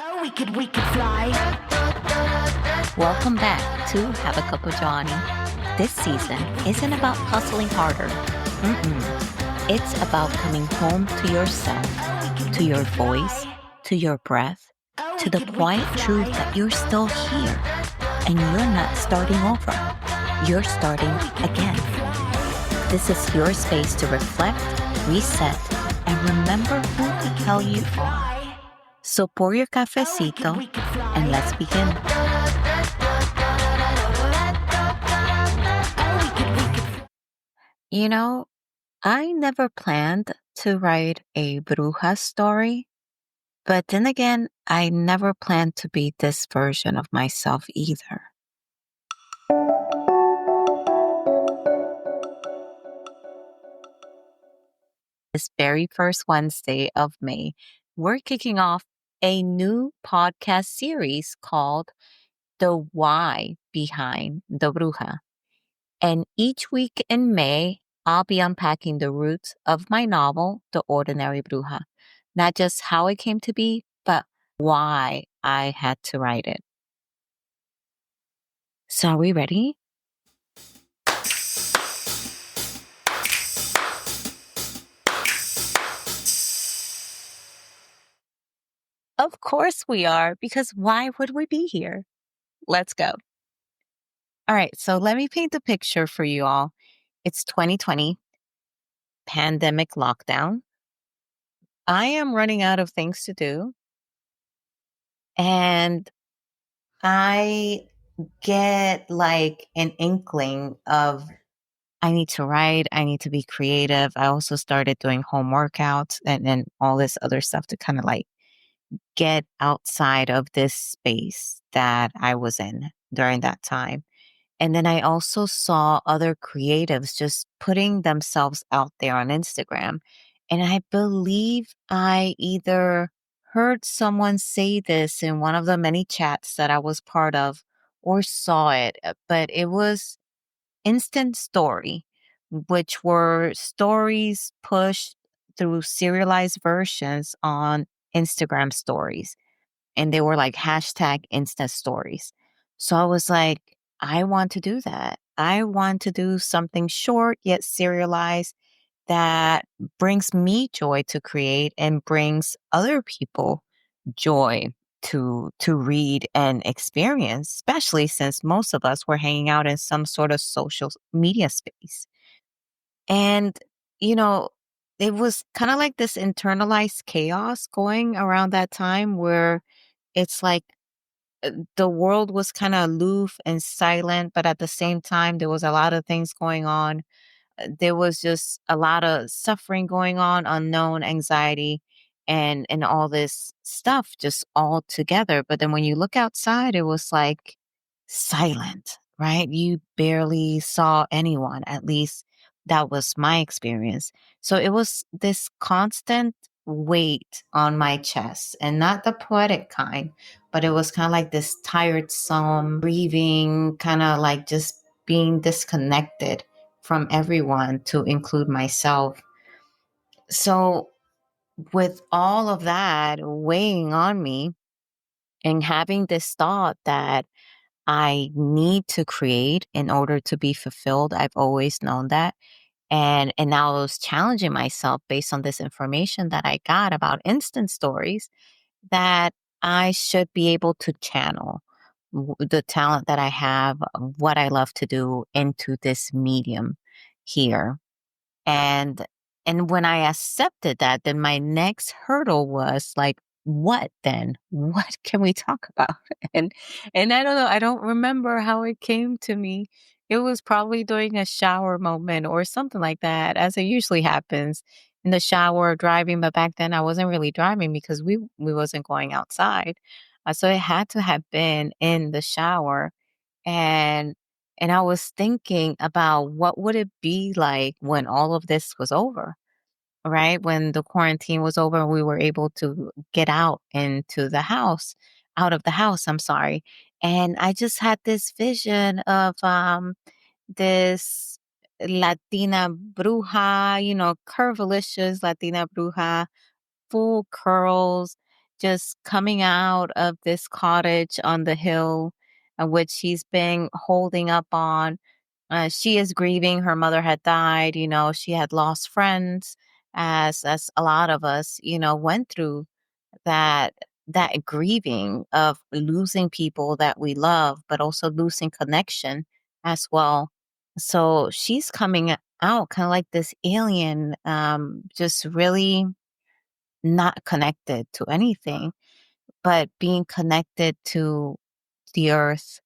Oh, we could fly. Welcome back to Have a Cup of Johnny. This season isn't about hustling harder. It's about coming home to yourself, to your voice, to your breath, to the quiet truth that you're still here and you're not starting over. You're starting again. This is your space to reflect, reset, and remember who the hell you are. So pour your cafecito and let's begin. You know, I never planned to write a bruja story, but then again, I never planned to be this version of myself either. This very first Wednesday of May, we're kicking off a new podcast series called The Why Behind the Bruja. And each week in May, I'll be unpacking the roots of my novel, The Ordinary Bruja. Not just how it came to be, but why I had to write it. So, are we ready? Of course we are, because why would we be here? Let's go. All right, so let me paint the picture for you all. It's 2020, pandemic lockdown. I am running out of things to do. And I get like an inkling of I need to write, I need to be creative. I also started doing home workouts and all this other stuff to kind of like get outside of this space that I was in during that time. And then I also saw other creatives just putting themselves out there on Instagram. And I believe I either heard someone say this in one of the many chats that I was part of or saw it, but it was instant story, which were stories pushed through serialized versions on Instagram stories. And they were like hashtag instant stories. So I was like, I want to do that. I want to do something short yet serialized that brings me joy to create and brings other people joy to read and experience, especially since most of us were hanging out in some sort of social media space. And, you know, it was kind of like this internalized chaos going around that time where it's like the world was kind of aloof and silent, but at the same time, there was a lot of things going on. There was just a lot of suffering going on, unknown anxiety, and all this stuff just all together. But then when you look outside, it was like silent, right? You barely saw anyone. At least that was my experience. So it was this constant weight on my chest, and not the poetic kind, but it was kind of like this tiresome grieving, kind of like just being disconnected from everyone, to include myself. So, with all of that weighing on me and having this thought that I need to create in order to be fulfilled, I've always known that. And now I was challenging myself based on this information that I got about instant stories, that I should be able to channel the talent that I have, what I love to do, into this medium here. And and when I accepted that, then my next hurdle was like, what then? What can we talk about? And and I don't know, I don't remember how it came to me. It was probably during a shower moment or something like that, as it usually happens in the shower, driving. But back then I wasn't really driving because we wasn't going outside. So it had to have been in the shower. And and I was thinking about what would it be like when all of this was over, right? When the quarantine was over, we were able to get out into the house, out of the house, I'm sorry. And I just had this vision of this Latina bruja, curvilicious Latina bruja, full curls, just coming out of this cottage on the hill, which she's been holding up on. She is grieving. Her mother had died. She had lost friends, as a lot of us, went through that that grieving of losing people that we love, but also losing connection as well. So she's coming out kind of like this alien, just really not connected to anything, but being connected to the earth,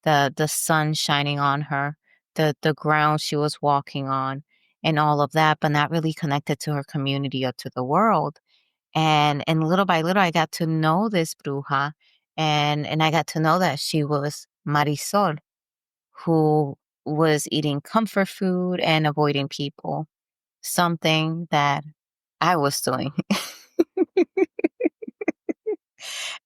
the sun shining on her, the ground she was walking on, and all of that, but not really connected to her community or to the world. And little by little, I got to know this bruja, and I got to know that she was Marisol, who was eating comfort food and avoiding people, something that I was doing.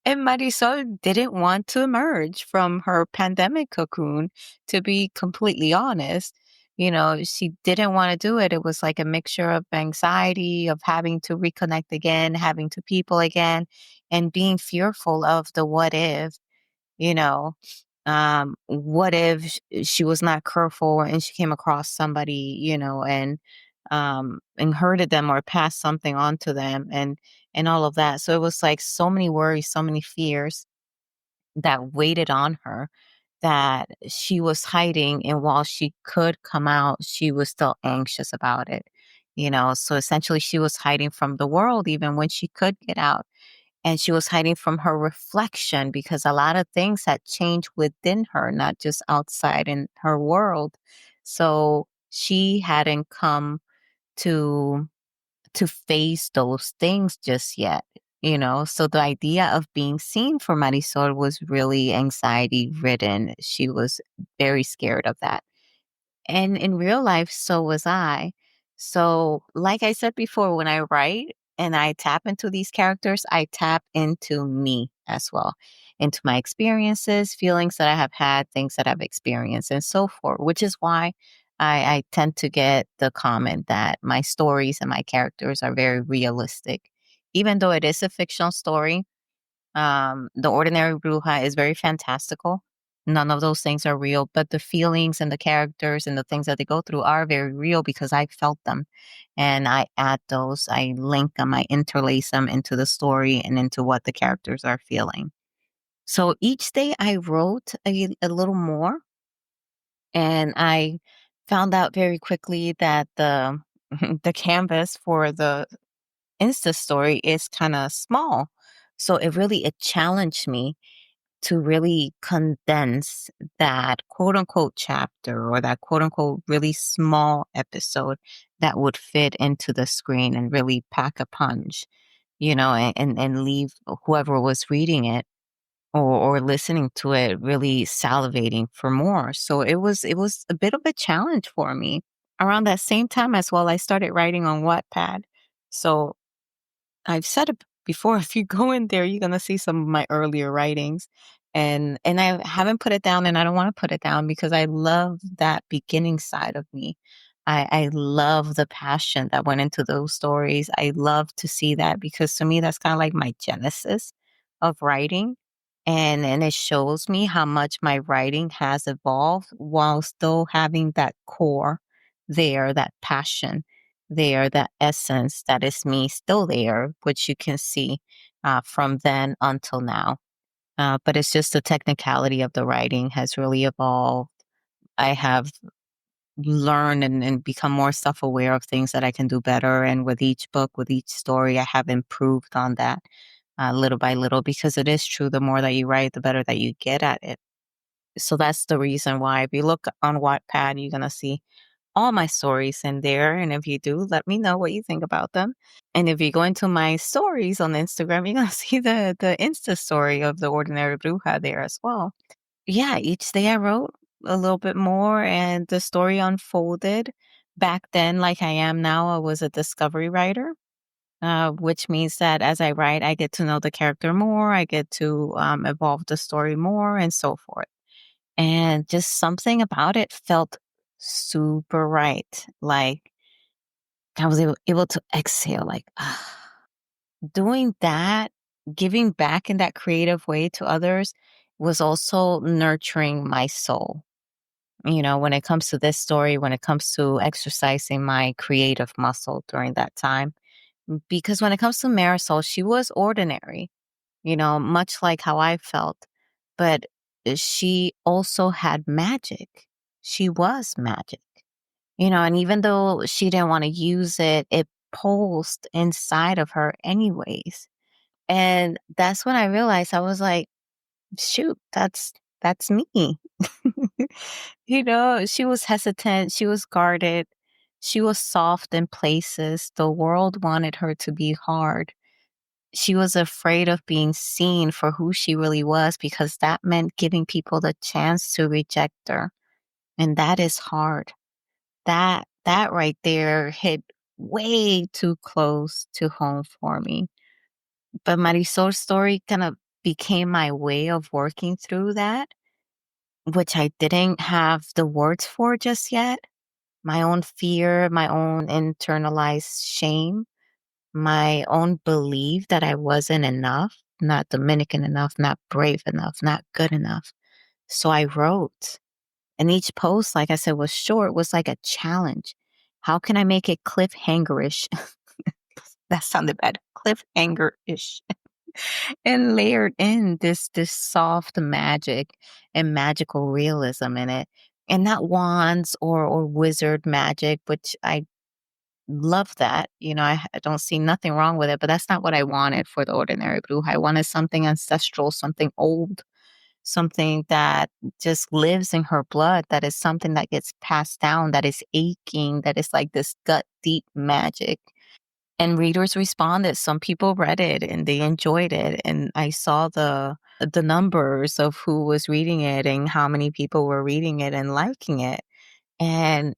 And Marisol didn't want to emerge from her pandemic cocoon, to be completely honest. She didn't want to do it. It was like a mixture of anxiety, of having to reconnect again, having to people again, and being fearful of the what if, you know. What if she was not careful and she came across somebody, and hurted them or passed something on to them, and all of that. So it was like so many worries, so many fears that waited on her, that she was hiding. And while she could come out, she was still anxious about it. So essentially she was hiding from the world even when she could get out. And she was hiding from her reflection because a lot of things had changed within her, not just outside in her world. So she hadn't come to face those things just yet. So the idea of being seen for Marisol was really anxiety ridden. She was very scared of that. And in real life, so was I. So, like I said before, when I write and I tap into these characters, I tap into me as well, into my experiences, feelings that I have had, things that I've experienced, and so forth, which is why I tend to get the comment that my stories and my characters are very realistic. Even though it is a fictional story, the Ordinary Bruja is very fantastical. None of those things are real, but the feelings and the characters and the things that they go through are very real because I felt them. And I add those, I link them, I interlace them into the story and into what the characters are feeling. So each day I wrote a little more, and I found out very quickly that the the canvas for the Insta story is kind of small. So it challenged me to really condense that quote unquote chapter, or that quote unquote really small episode that would fit into the screen and really pack a punch, and leave whoever was reading it, or listening to it really salivating for more. So it was a bit of a challenge for me. Around that same time as well, I started writing on Wattpad. So I've said it before, if you go in there, you're gonna see some of my earlier writings. And I haven't put it down, and I don't want to put it down because I love that beginning side of me. I love the passion that went into those stories. I love to see that because to me that's kind of like my genesis of writing. And it shows me how much my writing has evolved while still having that core there, that passion there, that essence that is me still there, which you can see from then until now. But it's just the technicality of the writing has really evolved. I have learned and become more self aware of things that I can do better. And with each book, with each story, I have improved on that little by little, because it is true, the more that you write, the better that you get at it. So that's the reason why if you look on Wattpad, you're going to see all my stories in there. And if you do, let me know what you think about them. And if you go into my stories on Instagram, you're going to see the Insta story of the Ordinary Bruja there as well. Yeah, each day I wrote a little bit more, and the story unfolded. Back then, like I am now, I was a discovery writer, which means that as I write, I get to know the character more, I get to evolve the story more, and so forth. And just something about it felt super right. Like I was able to exhale, like, doing that giving back in that creative way to others was also nurturing my soul. When it comes to this story, when it comes to exercising my creative muscle during that time. Because when it comes to Marisol, she was ordinary, much like how I felt. But she also had magic. She was magic, and even though she didn't want to use it, it pulsed inside of her anyways. And that's when I realized I was like, shoot, that's me. She was hesitant, she was guarded, she was soft in places. The world wanted her to be hard. She was afraid of being seen for who she really was because that meant giving people the chance to reject her. And that is hard. That right there hit way too close to home for me. But Marisol's story kind of became my way of working through that, which I didn't have the words for just yet. My own fear, my own internalized shame, my own belief that I wasn't enough, not Dominican enough, not brave enough, not good enough. So I wrote. And each post, like I said, was short, was like a challenge. How can I make it cliffhanger-ish? That sounded bad. Cliffhanger-ish. And layered in this soft magic and magical realism in it. And not wands or wizard magic, which I love that. I don't see nothing wrong with it, but that's not what I wanted for the Ordinary Bruja. I wanted something ancestral, something old, something that just lives in her blood, that is something that gets passed down, that is aching, that is like this gut deep magic. And readers responded. Some people read it and they enjoyed it. And I saw the numbers of who was reading it and how many people were reading it and liking it. And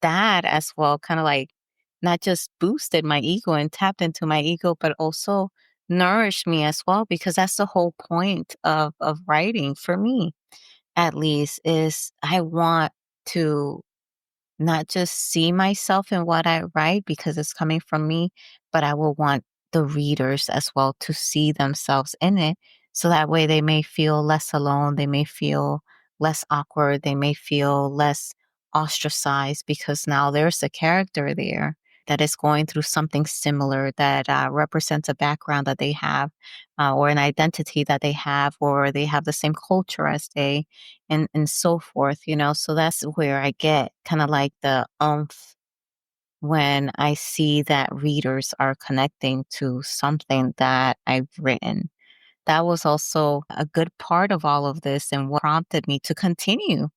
that as well kind of like not just boosted my ego and tapped into my ego, but also nourished me as well, because that's the whole point of writing for me, at least, is I want to not just see myself in what I write because it's coming from me, but I will want the readers as well to see themselves in it. So that way they may feel less alone. They may feel less awkward. They may feel less ostracized because now there's a character there that is going through something similar that represents a background that they have, or an identity that they have, or they have the same culture as they, and so forth, So that's where I get kind of like the when I see that readers are connecting to something that I've written. That was also a good part of all of this and what prompted me to continue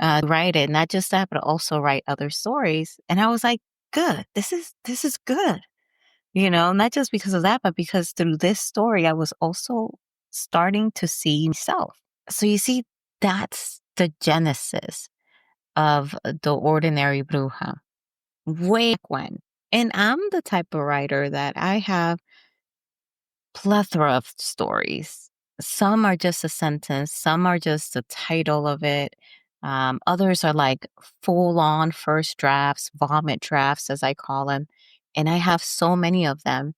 write it. Not just that, but also write other stories. And I was like, good, this is good. Not just because of that, but because through this story, I was also starting to see myself. So you see, that's the genesis of the Ordinary Bruja. Way back when. And I'm the type of writer that I have plethora of stories. Some are just a sentence, some are just the title of it. Others are like full on first drafts, vomit drafts, as I call them. And I have so many of them.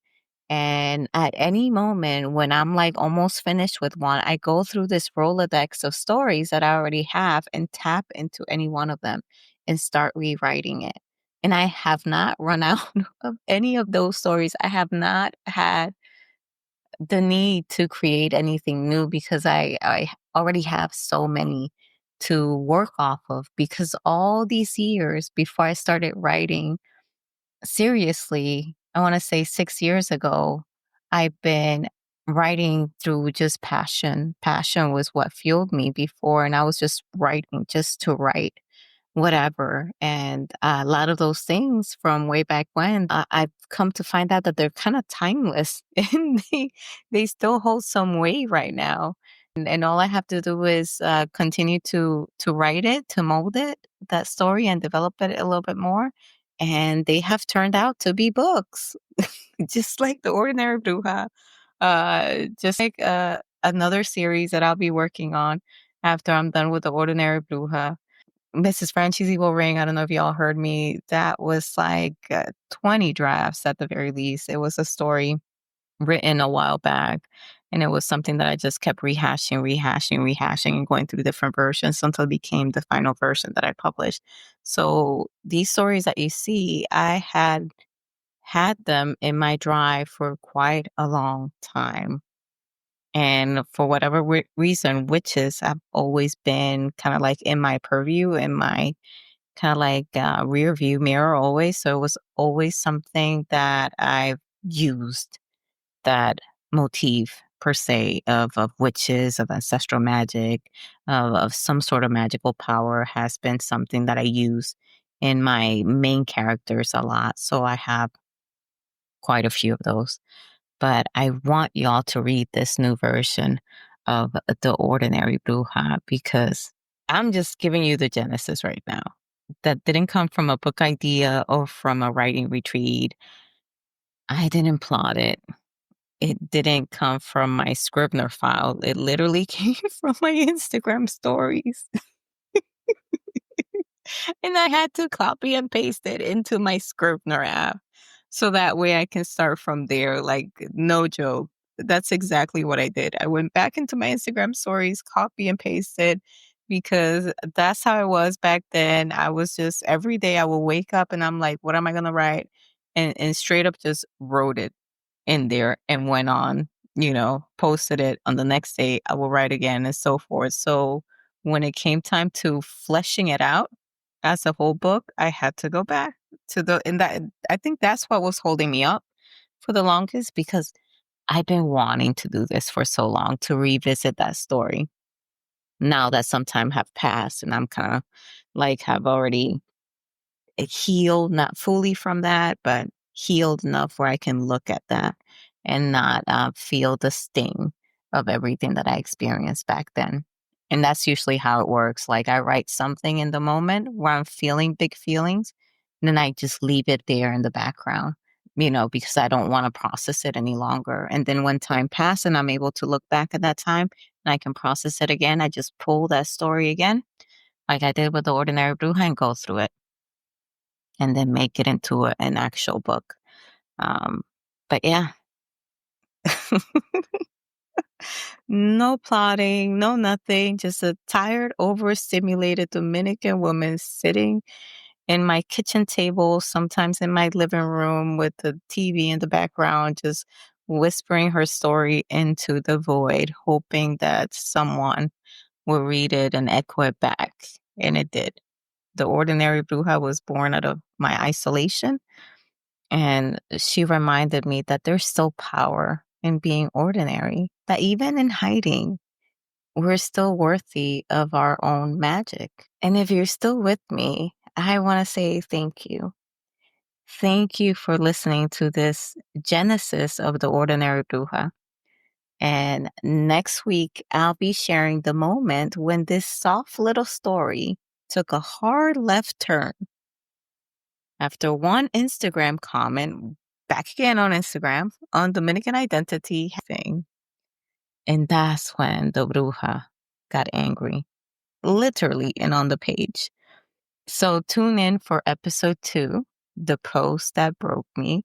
And at any moment when I'm like almost finished with one, I go through this Rolodex of stories that I already have and tap into any one of them and start rewriting it. And I have not run out of any of those stories. I have not had the need to create anything new because I already have so many to work off of, because all these years before I started writing seriously, I want to say 6 years ago, I've been writing through just passion. Passion was what fueled me before, and I was just writing just to write whatever. And a lot of those things from way back when, I've come to find out that they're kind of timeless and they still hold some weight right now. And all I have to do is continue to write it, to mold it, that story, and develop it a little bit more. And they have turned out to be books, just like the Ordinary Bruja, just like another series that I'll be working on after I'm done with the Ordinary Bruja. Mrs. Franchise will ring. I don't know if y'all heard me. That was like 20 drafts at the very least. It was a story written a while back. And it was something that I just kept rehashing, and going through different versions until it became the final version that I published. So these stories that you see, I had them in my drive for quite a long time. And for whatever reason, witches have always been kind of like in my purview, in my kind of like rear view mirror always. So it was always something that I've used, that motif per se of witches, of ancestral magic, of some sort of magical power has been something that I use in my main characters a lot. So I have quite a few of those. But I want y'all to read this new version of The Ordinary Bruja because I'm just giving you the genesis right now. That didn't come from a book idea or from a writing retreat. I didn't plot it. It didn't come from my Scrivener file. It literally came from my Instagram stories. And I had to copy and paste it into my Scrivener app. So that way I can start from there. Like, no joke. That's exactly what I did. I went back into my Instagram stories, copy and pasted, because that's how I was back then. I was just every day I would wake up and I'm like, what am I gonna write? And straight up just wrote it in there and went on, posted it on the next day. I will write again and so forth. So when it came time to fleshing it out as a whole book, I had to go back to and that I think that's what was holding me up for the longest because I've been wanting to do this for so long, to revisit that story. Now that some time have passed and I'm kind of like have already healed, not fully from that, but healed enough where I can look at that and not feel the sting of everything that I experienced back then. And that's usually how it works. Like I write something in the moment where I'm feeling big feelings, and then I just leave it there in the background, because I don't want to process it any longer. And then when time passes and I'm able to look back at that time and I can process it again, I just pull that story again, like I did with the Ordinary Bruja, and go through it and then make it into an actual book. But yeah, no plotting, no nothing, just a tired, overstimulated Dominican woman sitting in my kitchen table, sometimes in my living room with the TV in the background, just whispering her story into the void, hoping that someone will read it and echo it back. And it did. The Ordinary Bruja was born out of my isolation. And she reminded me that there's still power in being ordinary, that even in hiding, we're still worthy of our own magic. And if you're still with me, I want to say thank you. Thank you for listening to this genesis of the Ordinary Bruja. And next week, I'll be sharing the moment when this soft little story took a hard left turn. After one Instagram comment, back again on Instagram, on Dominican identity thing. And that's when the Bruja got angry, literally, and on the page. So tune in for episode 2, The Post That Broke Me.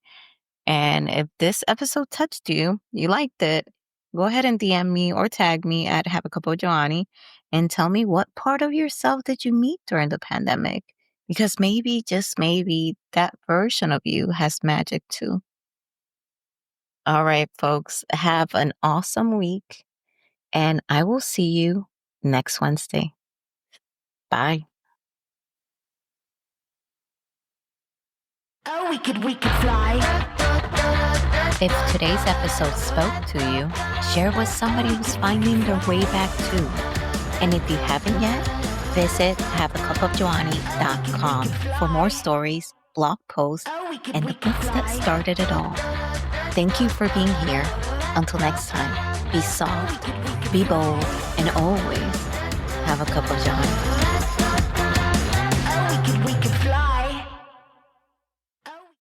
And if this episode touched you, you liked it, go ahead and DM me or tag me at Have a Cup of Johnny and tell me what part of yourself did you meet during the pandemic? Because maybe, just maybe, that version of you has magic too. All right, folks, have an awesome week, and I will see you next Wednesday. Bye. Oh, we could fly. If today's episode spoke to you, share with somebody who's finding their way back too. And if you haven't yet, visit haveacupofjohnny.com for more stories, blog posts, and the books that started it all. Thank you for being here. Until next time, be soft, be bold, and always have a cup of Johnny. Oh, we could fly.